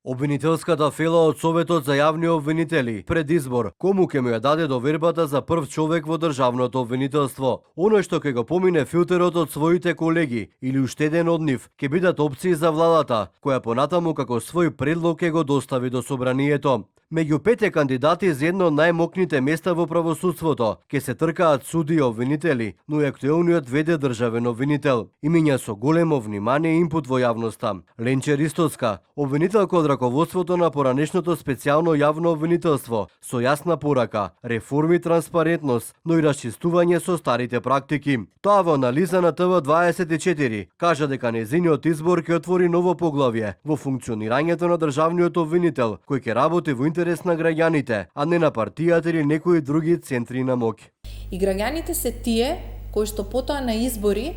Обвинителската фела од Советот за јавни обвинители пред избор, кому ќе му ја даде довербата за прв човек во државното обвинителство. Оној што ќе го помине филтерот од своите колеги или уште еден од нив, ќе бидат опции за владата, која понатаму како свој предлог ќе го достави до собранието. Меѓу пете кандидати за едно од најмокните места во правосудството ќе се тркаат суди и обвинители, но и актуелниот веде државен обвинител. Имиња со големо внимание и импут во јавноста. Ленче Ристоцка, обвинителка од раководството на поранешното специјално јавно обвинителство, со јасна порака, реформи, транспарентност, но и расчистување со старите практики. Тоа во анализа на ТВ24 кажа дека нејзиниот избор ќе отвори ново поглавје во функционирањето на државниот обвинител, кој ќе работи во интерес на граѓаните, а не на партијата или некои други центри на моќ. И граѓаните се тие кои што потоа на избори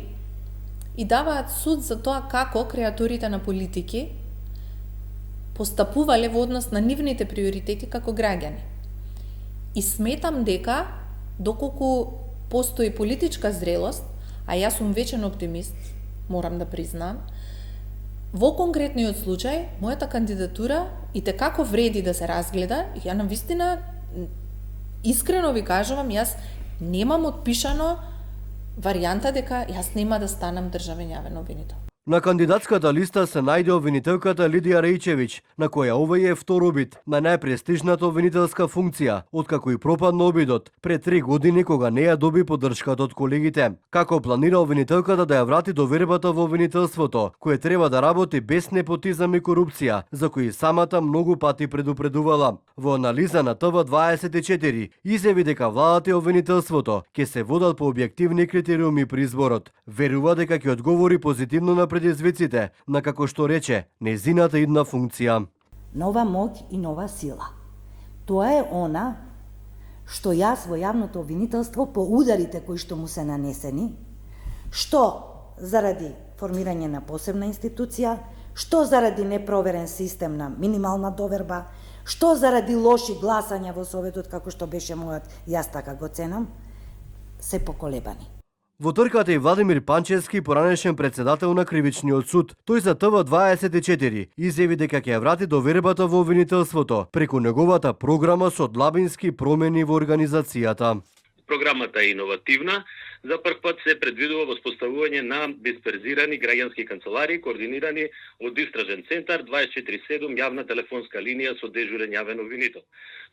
и даваат суд за тоа како креаторите на политики постапувале во однос на нивните приоритети како граѓани. И сметам дека доколку постои политичка зрелост, а јас сум вечен оптимист, морам да признам, во конкретниот случај, мојата кандидатура и те како вреди да се разгледа, ја навистина, искрено ви кажувам, јас немам отпишано варијанта дека јас нема да станам државен јавен обвинител. На кандидатската листа се најде обвинителката Лидија Рајчевиќ, на која овој е втор обид на најпрестижната обвинителска функција, откако и пропадна обидот пред 3 години кога не ја доби поддршката од колегите. Како планира обвинителката да ја врати довербата во обвинителството, кое треба да работи без непотизам и корупција, за кои самата многу пати предупредувала. Во анализа на ТВ24 изјави дека владата и обвинителството ќе се водат по објективни критериуми при изборот. Верува дека ќе одговори позитивно на предизвиците, на како што рече, нејзината идна функција. Нова моќ и нова сила. Тоа е она што јас во јавното обвинителство по ударите кои што му се нанесени, што заради формирање на посебна институција, што заради непроверен систем на минимална доверба, што заради лоши гласања во Советот, како што беше мојот, јас така го ценам, се поколебани. Во трката и Владимир Панчевски, поранешен председател на Кривичниот суд. Тој за ТВ24 изјави дека ќе ја врати довербата во обвинителството преку неговата програма со длабински промени во организацијата. Програмата е иновативна. За прв пат се предвидува воспоставување на дисперзирани граѓански канцеларии, координирани од Истражен центар 24/7 јавна телефонска линија со дежурен јавен обвинител.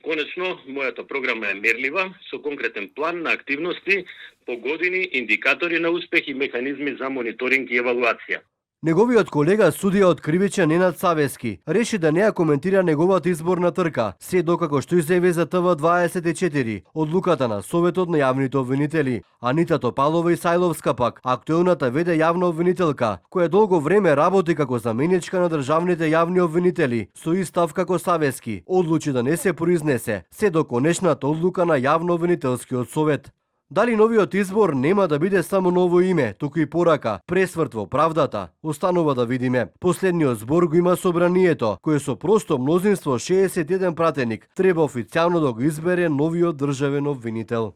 Конечно, мојата програма е мерлива, со конкретен план на активности по години, индикатори на успех и механизми за мониторинг и евалуација. Неговиот колега судија од Кривича Ненад Савески реши да не ја коментира неговата изборна трка, се докако што изјави за ТВ24 одлуката на Советот на јавните обвинители. Анита Топалова Исајловска пак, актуелната веде јавна обвинителка, која долго време работи како заменичка на државните јавни обвинители, со ист став како Савески, одлучи да не се произнесе, се до конечната одлука на јавно обвинителскиот совет. Дали новиот избор нема да биде само ново име, туку и порака, пресврт во правдата, останува да видиме. Последниот збор го има собранието, кое со просто мнозинство 61 пратеник треба официјално да го избере новиот државен обвинител.